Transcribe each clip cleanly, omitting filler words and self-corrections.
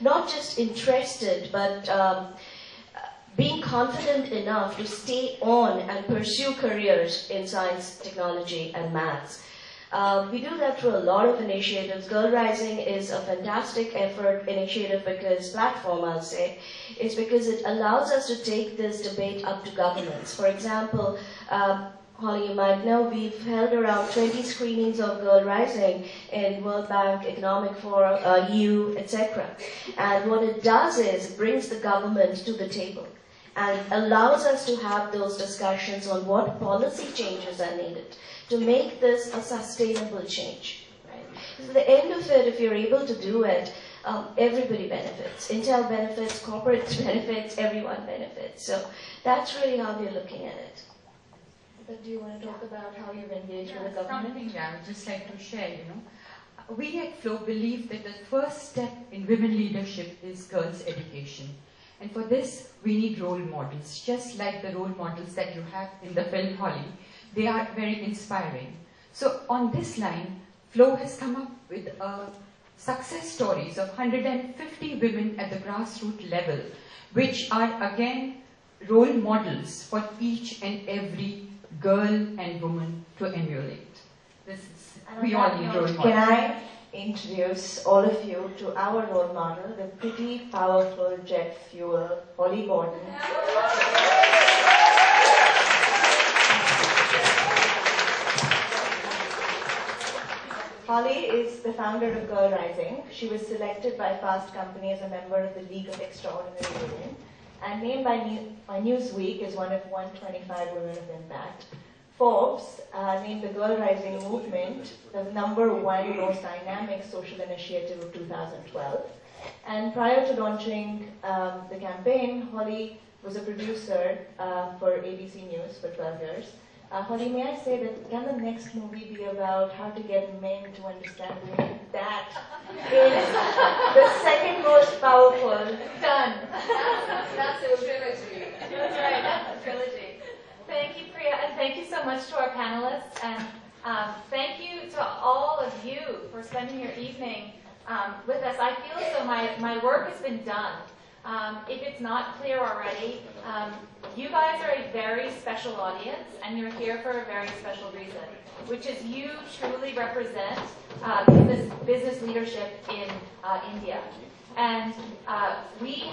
not just interested, but being confident enough to stay on and pursue careers in science, technology, and maths. We do that through a lot of initiatives. Girl Rising is a fantastic initiative platform, I'll say. It's because it allows us to take this debate up to governments. For example, Holly, you might know, we've held around 20 screenings of Girl Rising in World Bank, Economic Forum, EU, etc. And what it does is it brings the government to the table and allows us to have those discussions on what policy changes are needed to make this a sustainable change. Right? So at the end of it, if you're able to do it, everybody benefits. Intel benefits, corporate benefits, everyone benefits. So that's really how we're looking at it. But do you want to talk about how you've engaged with the government? Something I would just like to share, We at Flow believe that the first step in women leadership is girls' education. And for this, we need role models, just like the role models that you have in the film Holly. They are very inspiring. So on this line, Flow has come up with success stories of 150 women at the grassroots level, which are again role models for each and every girl and woman to emulate. We all need role models. Can I introduce all of you to our role model, the pretty powerful jet fuel, Holly Gordon. Holly is the founder of Girl Rising. She was selected by Fast Company as a member of the League of Extraordinary Women and named by Newsweek as one of 125 women of impact. Forbes named the Girl Rising movement the #1 most dynamic social initiative of 2012. And prior to launching the campaign, Holly was a producer for ABC News for 12 years. Holly, may I say that can the next movie be about how to get men to understand women? That is the second most powerful. Done. That's a trilogy. That's right, that's a trilogy. Thank you, Priya, and thank you so much to our panelists, and thank you to all of you for spending your evening with us. I feel as though my work has been done. If it's not clear already, you guys are a very special audience, and you're here for a very special reason, which is you truly represent business leadership in India. And we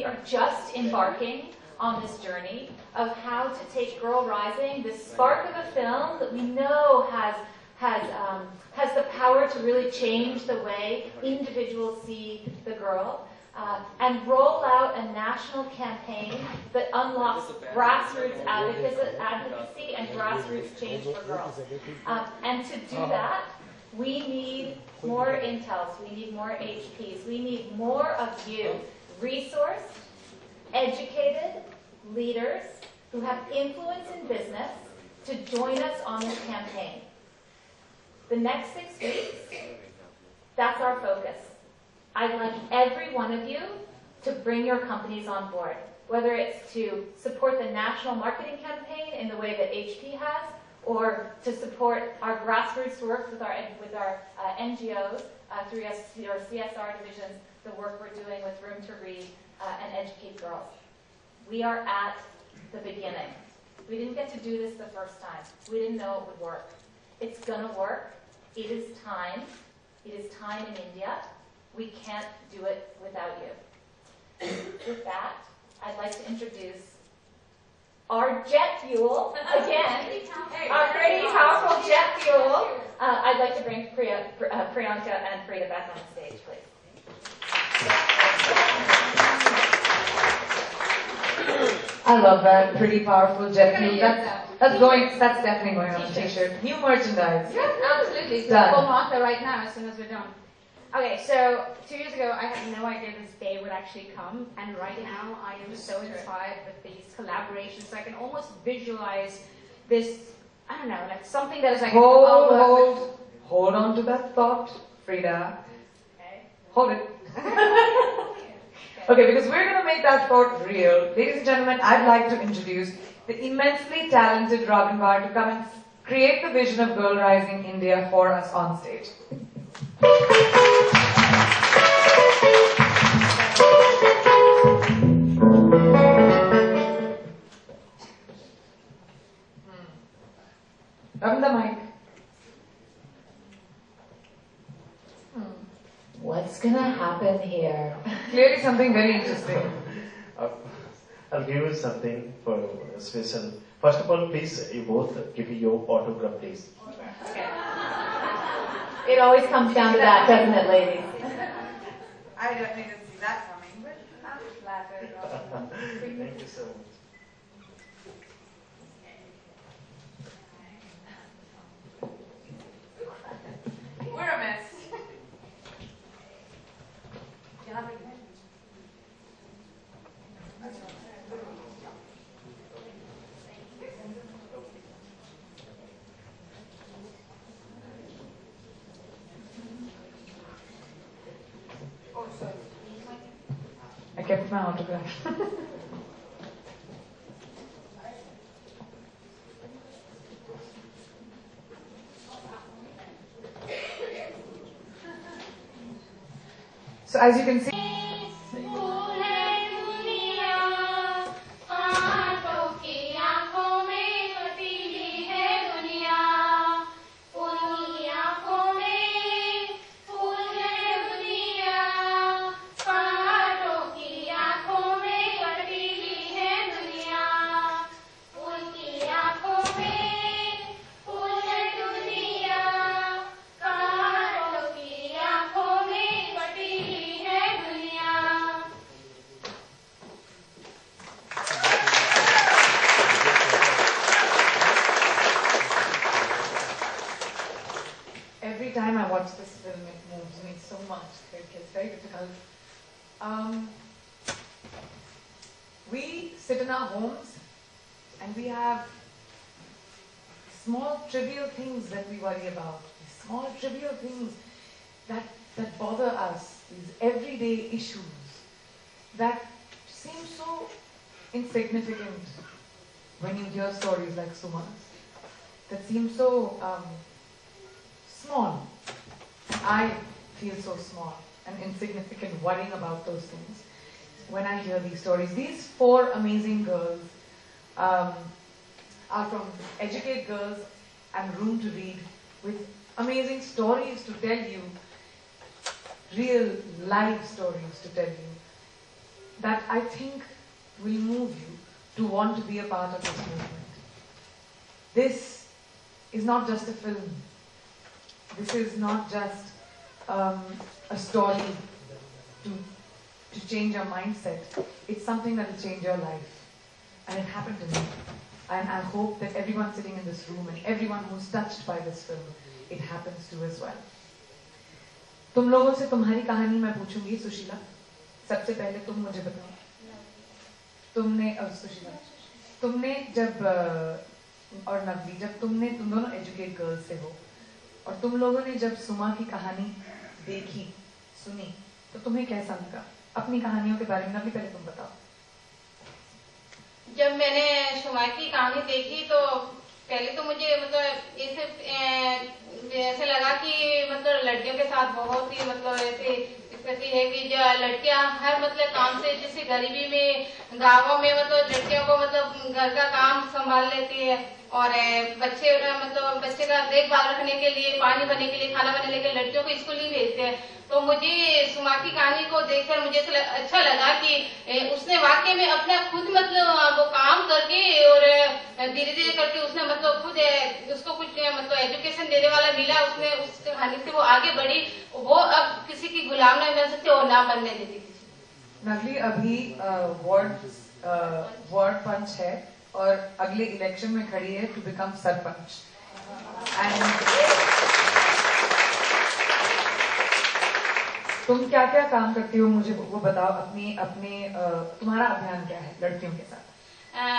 are just embarking on this journey of how to take Girl Rising, this spark of a film that we know has the power to really change the way individuals see the girl, and roll out a national campaign that unlocks grassroots advocacy and grassroots change for girls. And to do that, we need more Intels, we need more HPs, we need more of you, resourced, educated leaders who have influence in business to join us on this campaign. The next 6 weeks, that's our focus. I'd like every one of you to bring your companies on board, whether it's to support the national marketing campaign in the way that HP has, or to support our grassroots work with our NGOs through our CSR divisions, the work we're doing with Room to Read and Educate Girls. We are at the beginning. We didn't get to do this the first time. We didn't know it would work. It's going to work. It is time. It is time in India. We can't do it without you. With that, I'd like to introduce our jet fuel, again, our pretty powerful jet fuel. I'd like to bring Priyanka and Priya back on the stage, please. I love that, pretty powerful jet fuel. That's definitely going on the t-shirt. New merchandise. Yeah, absolutely. So Done. we'll mark that right now as soon as we're done. Okay, so 2 years ago, I had no idea this day would actually come, and right now I am so inspired with these collaborations. So I can almost visualize this, I don't know, like something that is like Hold on to that thought, Frida. Okay. Hold it. Okay, because we're going to make that thought real. Ladies and gentlemen, I'd like to introduce the immensely talented Robin Barr to come and create the vision of Girl Rising India for us on stage. happen here? Clearly something very interesting. I'll give you something for special. First of all, please, you both give me your autograph, please. Okay. It always comes down to that, doesn't it, ladies? I definitely didn't see that coming, but I'm flattered. Thank you so much. We're a mess. I kept my autograph. So as you can see, every time I watch this film, it moves me so much. It's very difficult. We sit in our homes and we have small trivial things that we worry about. These small trivial things that bother us. These everyday issues that seem so insignificant when you hear stories like Suma's. That seem so small. I feel so small and insignificant worrying about those things when I hear these stories. These 4 amazing girls are from Educate Girls and Room to Read, with amazing stories to tell you, real life stories to tell you, that I think will move you to want to be a part of this movement. This is not just a film. This is not just a story to change your mindset. It's something that will change your life. And it happened to me. And I hope that everyone sitting in this room and everyone who's touched by this film, it happens to as well. तुम लोगों से तुम्हारी कहानी मैं पूछूंगी, सुशीला. सबसे पहले तुम मुझे बताओ. तुमने जब और नवली, जब तुम दोनों एजुकेट गर्ल्स से हो और तुम लोगों ने जब सुमा की कहानी देखी, सुनी, तो तुम्हें कैसा लगा? अपनी कहानियों के बारे में नवली पहले तुम बताओ. जब मैंने सुमा की कहानी देखी तो पहले तो मुझे ऐसे लगा कि लड़कियों के साथ बहुत ही ऐसी स्थिति है कि जो लड़कियां हर काम से, जैसे गरीबी में गांवों में लड़कियों को घर का काम संभाल लेती है और बच्चे बच्चे का देखभाल रखने के लिए, पानी भरने के लिए, खाना बनाने के लिए लड़कियों को स्कूल नहीं भेजते हैं. तो मुझे सुमा की कहानी को देखकर मुझे अच्छा लगा कि उसने वाकई में अपना खुद वो काम करके और धीरे धीरे करके उसने खुद उसको कुछ एजुकेशन देने वाला मिला. उसने उस कहानी से वो आगे बढ़ी. वो अब किसी की गुलाम नहीं बन सकती और ना बनने देती. नवली अभी वार्ड पंच है और अगले इलेक्शन में खड़ी है टू बिकम सरपंच. तुम क्या क्या काम करती हो, मुझे वो बताओ. अपने तुम्हारा अभियान क्या है लड़कियों के साथ?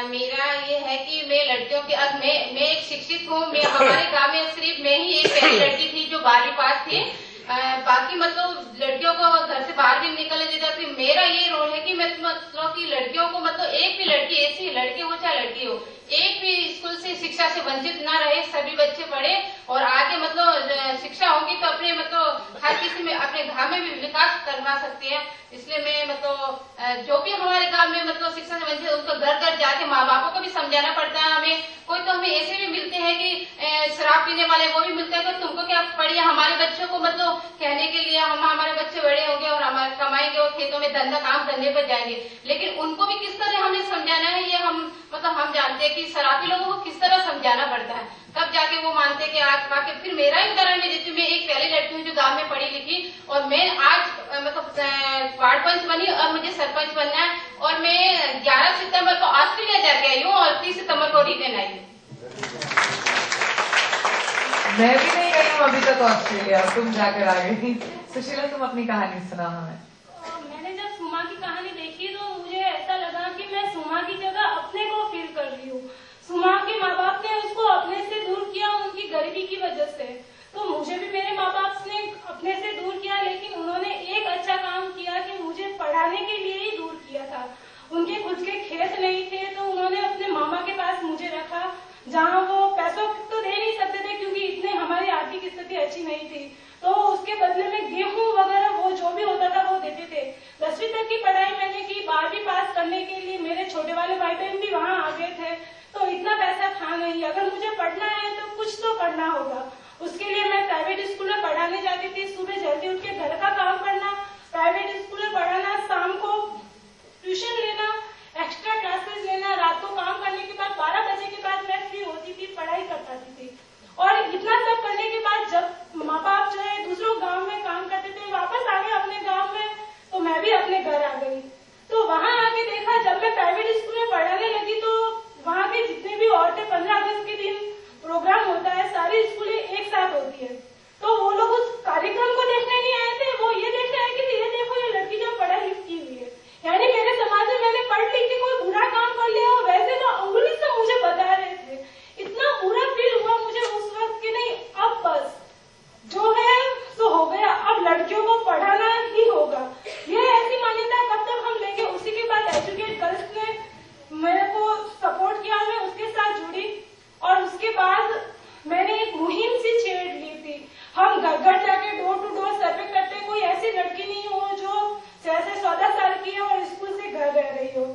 मेरा ये है कि मैं लड़कियों के मैं एक शिक्षित हूँ. मैं हमारे गांव में सिर्फ मैं ही एक पहली लड़की थी जो 12वीं पास थी. बाकी लड़कियों को घर से बाहर भी निकलने देता थी. मेरा ये रोल है कि मैं कि लड़कियों को एक भी लड़की ऐसी लड़की हो चाहे लड़की हो, एक भी स्कूल से से शिक्षा से वंचित ना रहे, सभी बच्चे पढ़े और आगे मतलब शिक्षा होगी तो अपने मतलब हर किसी में अपने गांव में भी विकास करवा सकते हैं। इसलिए मैं मतलब जो भी हमारे गांव में मतलब शिक्षा से वंचित उनको घर घर जाके माँ बापों को भी समझाना पड़ता है हमें। कोई तो हमें ऐसे भी मिलते हैं कि शराब पीने वाले वो भी मिलते हैं तो तुमको क्या पढ़िए, हमारे बच्चों को मतलब कहने के लिए हमारे बच्चे बड़े होंगे और हमारे कमाएंगे और खेतों में धंधा काम करने पर जाएंगे, लेकिन उनको भी किस तरह हमें समझाना है ये हम जानते हैं कि शराबी लोगों को किस तरह समझाना पड़ता है, तब जाके वो मानते हैं कि आज आके। फिर मेरा ही उदाहरण ले देती हूँ, मैं एक पहली लड़की हूँ जो गांव में पढ़ी लिखी और मैं आज मतलब वार्ड पंच बनी और मुझे सरपंच बनना है और मैं 11 सितंबर को ऑस्ट्रेलिया जाके आई हूँ और 30 सितंबर को रिटर्न आई हूँ। मैं भी नहीं गई हूँ अभी तक ऑस्ट्रेलिया, तुम जाकर आ गई। सुशीला तुम अपनी कहानी सुना हमें। मैंने जब सुमा की कहानी देखी तो मुझे ऐसा लगा कि मैं सुमा की जगह अपने को फील कर रही हूँ। सुमा के माँ बाप ने उसको अपने से दूर किया उनकी गरीबी की वजह से, तो मुझे भी मेरे माँ बाप ने अपने से दूर किया, लेकिन उन्होंने एक अच्छा काम किया कि मुझे पढ़ाने के लिए ही दूर किया था। उनके खुद के खेत नहीं थे तो उन्होंने अपने मामा के पास मुझे रखा, जहाँ वो पैसों तो दे नहीं सकते थे क्योंकि इतने हमारी आर्थिक स्थिति अच्छी नहीं थी, तो उसके बदले में गेहूं वगैरह वो जो भी होता था वो देते थे। 10वीं तक की पढ़ाई मैंने की, 12वीं पास करने के लिए मेरे छोटे वाले भाई बहन भी वहाँ आ गए थे, तो इतना पैसा था नहीं। अगर मुझे पढ़ना है तो कुछ तो करना होगा, उसके लिए मैं प्राइवेट स्कूल में पढ़ाने जाती थी। सुबह जल्दी उठ के घर का काम करना, प्राइवेट स्कूल में पढ़ाना, शाम को ट्यूशन लेना, एक्स्ट्रा क्लासेस लेना, रात को काम करने के बाद 12 बजे के बाद मैं फ्री होती थी, पढ़ाई कर पाती थी। और इतना सब करने के बाद जब माँ बाप जो है दूसरों गांव में काम करते थे, वापस आ गए अपने गांव में, तो मैं भी अपने घर आ गई। तो वहां आके देखा, जब मैं प्राइवेट स्कूल में पढ़ाने लगी तो वहां के जितने भी औरतें 15 अगस्त के दिन प्रोग्राम होता है, सारी स्कूलें एक साथ होती है, तो वो लोग उस कार्यक्रम को देखने नहीं आए थे, वो ये देखने आए कि ये देखो ये लड़की जो पढ़ाई लिखी हुई है। यानी मेरे समाज में मैंने पढ़ लिख के कोई बुरा काम कर लिया हो, वैसे तो अंगुली से मुझे बता रहे थे। इतना बुरा फील हुआ मुझे उस वक्त कि नहीं, अब बस जो है सो हो गया, अब लड़कियों को पढ़ाना ही होगा। ये ऐसी मान्यता कब तक हम लेंगे। उसी के बाद एजुकेट गर्ल्स ने मेरे को सपोर्ट किया, मैं उसके साथ जुड़ी और उसके बाद मैंने एक मुहिम सी छेड़ ली थी। हम घर घर जाके डोर टू डोर सर्वे करते, कोई ऐसी लड़की नहीं हो जो 14 साल की है और स्कूल से घर रह रही हो,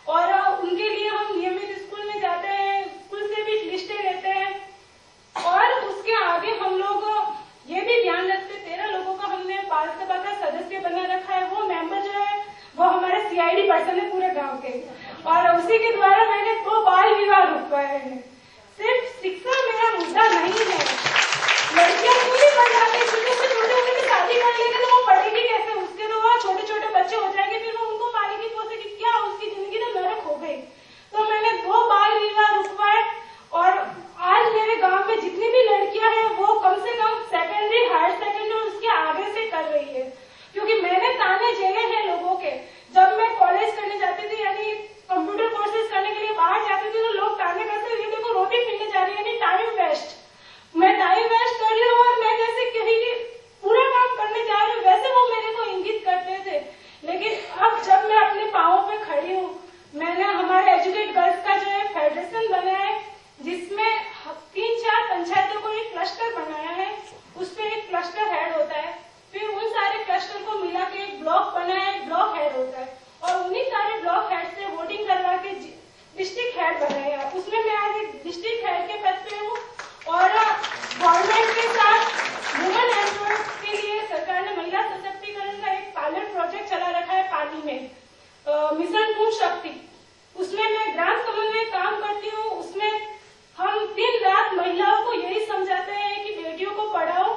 और उनके लिए हम नियमित स्कूल में जाते हैं, स्कूल से भी लिस्टें लेते हैं। और उसके आगे हम लोग ये भी ध्यान रखते, 13 लोगों का हमने बाल सभा का सदस्य बना रखा है। वो मेंबर जो है वो हमारे CID पर्सन है पूरे गांव के, और उसी के द्वारा मैंने 2 बाल विवाह रुकवाए हैं। सिर्फ शिक्षा मेरा मुद्दा नहीं है, लड़कियां क्यों नहीं पढ़ जाती, क्योंकि उससे छोटे होने की शादी कर लेंगे तो वो पढ़ेगी कैसे, उसके तो वहाँ छोटे छोटे बच्चे हो जाएंगे, फिर वो उनको पालेगी पोसेगी क्या, उसकी जिंदगी तो नरक हो गई। तो मैंने 2 बाल विवाह रुकवाए, और आज मेरे गांव में जितनी भी लड़कियां हैं वो कम से कम सेकेंडरी, हायर सेकेंडरी और उसके आगे से कर रही है, क्योंकि मैंने ताने झेले हैं लोगों के। जब मैं कॉलेज करने जाती थी, यानी कंप्यूटर कोर्सेज करने के लिए बाहर जाती थी, तो लोग ताने करते थे, देखो रोटी पीने जा रही है, यानी टाइम वेस्ट। मैं टाइम वेस्ट कर रही हूँ और मैं जैसे कहीं पूरा काम करने जा रही हूँ, वैसे वो मेरे को इंगित करते थे। लेकिन अब जब मैं अपने पाँव पे खड़ी हूँ, मैंने हमारे एजुकेट गर्ल्स का जो है फेडरेशन बनाया है, जिसमें 3-4 पंचायतों को एक क्लस्टर बनाया है, उस पर एक क्लस्टर हेड होता है, फिर उन सारे क्लस्टर को मिला के एक ब्लॉक बनाया है, ब्लॉक हेड होता है, और उन्हीं सारे ब्लॉक हेड से वोटिंग करवा के डिस्ट्रिक्ट हेड बनाया है। उसमें मैं आज एक डिस्ट्रिक्ट हेड के पद पे हूँ, और गवर्नमेंट के साथ वुमेन एम्पावरमेंट के लिए सरकार ने महिला सशक्तिकरण का एक पायलट प्रोजेक्ट चला रखा है पाली में, मिशन पूर्ण शक्ति। उसमें मैं ग्राम समन्वय काम करती हूँ। उसमें हम दिन रात महिलाओं को यही समझाते हैं कि बेटियों को पढ़ाओ,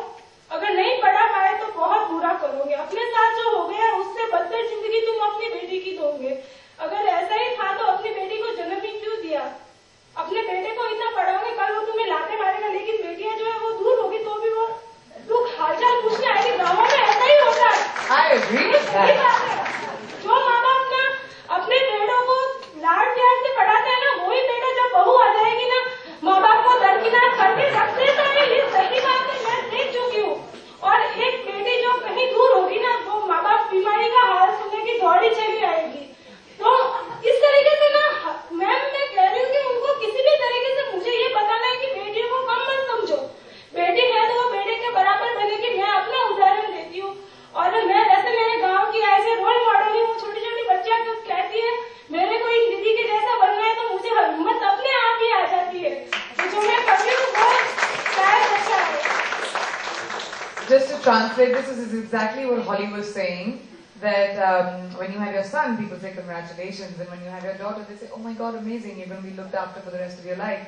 अगर नहीं पढ़ा पाए तो बहुत बुरा करोगे, अपने साथ जो हो गया उससे बदतर जिंदगी तुम अपनी बेटी की दोगे। अगर ऐसा ही था तो अपनी बेटी को जन्म ही क्यों दिया। अपने बेटे को इतना पढ़ाओगे, कल वो तुम्हें लाते मारेगा, लेकिन बेटियां जो है वो दूर होगी तो भी वो दुख हालचाल पूछने आएगी। गाँवों में ऐसा ही होता है। जो माँ बाप ना अपने बेटों को लाड प्यार से पढ़ाते हैं ना, वही बेटा जब बहू आ जाएगी ना, माँ बाप को दरकिनार करके रखते हैं। ये सही बात है, मैं देख चुकी हूँ। और एक बेटी जो कहीं दूर होगी ना, वो माँ बाप बीमारी का हाल सुनने की दौड़ी चली आएगी। तो इस तरीके से ना मैं कह रही हूँ कि उनको किसी भी तरीके से मुझे ये to translate this, is exactly what Holly was saying. That when you have your son, people say congratulations, and when you have your daughter, they say, oh my God, amazing, you're going to be looked after for the rest of your life.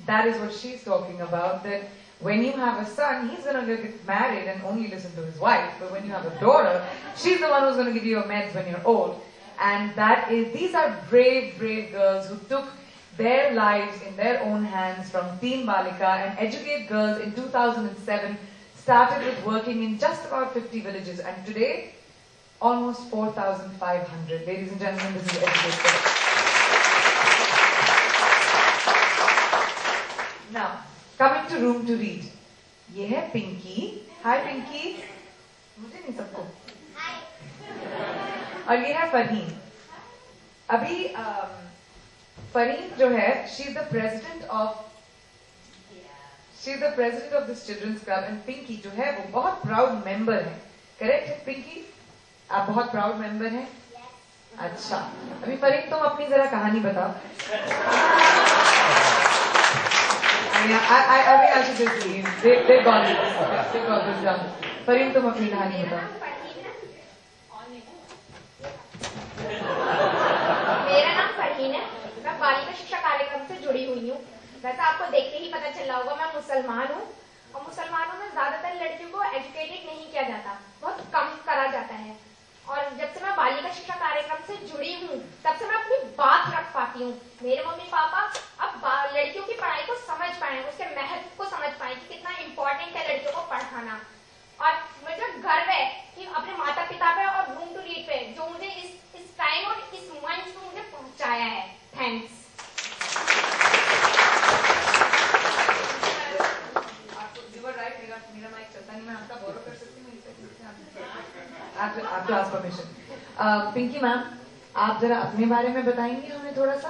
That is what she's talking about, that when you have a son, he's going to get married and only listen to his wife. But when you have a daughter, she's the one who's going to give you your meds when you're old. And these are brave, brave girls who took their lives in their own hands from Teen Balika, and Educate Girls in 2007 started with working in just about 50 villages, and today, almost 4,500. Ladies and gentlemen, this is Educate Girls. Now, coming to Room to Read. ये है Pinky. Hi Pinky. मुझे नहीं सबको. और ये है फरहीन. अभी फरहीन जो है, she is the president of this children's club, and Pinky जो है वो बहुत proud member है. Correct है पिंकी? आप बहुत प्राउड मेंबर हैं? अच्छा, अभी फरीन तुम अपनी जरा कहानी बताओ. अभी आज they've got this down. Fareen तुम अपनी कहानी बताओ. मेरा नाम फरहीन है. मैं बालिका शिक्षा कार्यक्रम से जुड़ी हुई हूँ. वैसे आपको देखते ही पता चल रहा होगा मैं मुसलमान हूँ, और मुसलमानों में ज्यादातर लड़कियों को एजुकेटेड नहीं किया जाता, बहुत कम करा जाता है. और जब से मैं बालिका शिक्षा कार्यक्रम से जुड़ी हूँ, तब से मैं अपनी बात रख पाती हूँ. मेरे मम्मी पापा अब लड़कियों की पढ़ाई को समझ पाए, उसके महत्व को समझ पाए कि कितना इम्पोर्टेंट है लड़कियों को पढ़ाना. और मुझे गर्व है कि अपने माता पिता पे और रूम टू रीड पे जो मुझे इस टाइम और इस मंच पे मुझे पहुंचाया है. थैंक्स. मेरा माइक चलता नहीं, मैं आपका बोरो कर सकती हूँ. आपको आस्क परमिशन. पिंकी मैम, आप जरा अपने बारे में बताएंगे हमें थोड़ा सा.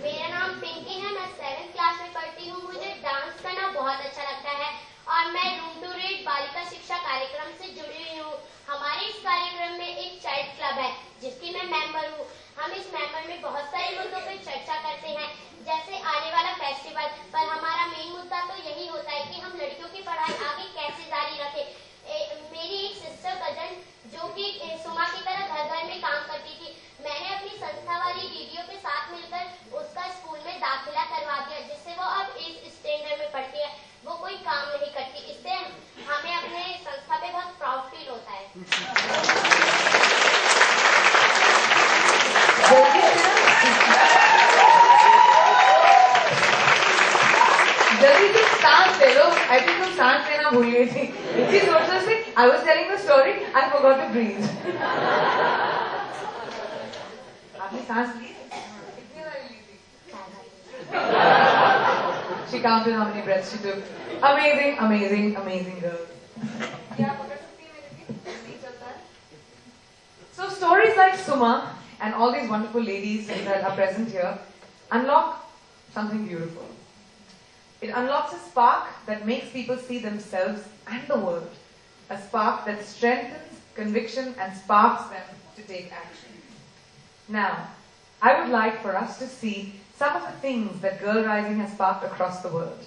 मेरा नाम पिंकी है, मैं 7th क्लास में पढ़ती हूँ. मुझे डांस करना बहुत अच्छा लगता है और मैं रूम टू रीड बालिका शिक्षा कार्यक्रम से जुड़ी हुई हूँ. हमारे इस कार्यक्रम में एक चाइल्ड क्लब है जिसकी मैं मेंबर हूँ. हम इस मेंबर में बहुत सारे मुद्दों पर चर्चा करते हैं, जैसे आने वाला फेस्टिवल. पर हमारा मेन मुद्दा तो यही होता है कि हम लड़कियों की पढ़ाई आगे कैसे जारी रखें. मेरी एक सिस्टर कजन जो कि सुमा की तरह घर घर में काम करती थी, मैंने अपनी संस्था वाली दीदियों के साथ मिलकर उसका स्कूल में दाखिला करवा दिया, जिससे वो अब इस स्टैंडर्ड में पढ़ती है. वो कोई काम नहीं करती. इससे हमें अपने संस्था पे बहुत प्राउड फील होता है. जल्दी से सांस ले लो. आई थिंक तुम सांस लेना भूल गई थी. इसी सोच से I was telling the story, I forgot to breathe. आपने सांस ली? कितनी बार ली थी? She counted how many breaths she took. Amazing, amazing, amazing girl. क्या पकड़ सकती है मेरे लिए? नहीं चलता है. So stories like Suma and all these wonderful ladies that are present here unlock something beautiful. It unlocks a spark that makes people see themselves and the world. A spark that strengthens conviction and sparks them to take action. Now, I would like for us to see some of the things that Girl Rising has sparked across the world.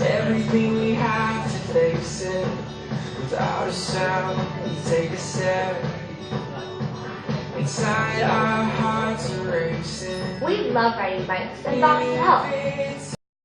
Everything we have to face it. Without a sound, we take a step. Inside our hearts are racing. We love riding bikes and dogs help.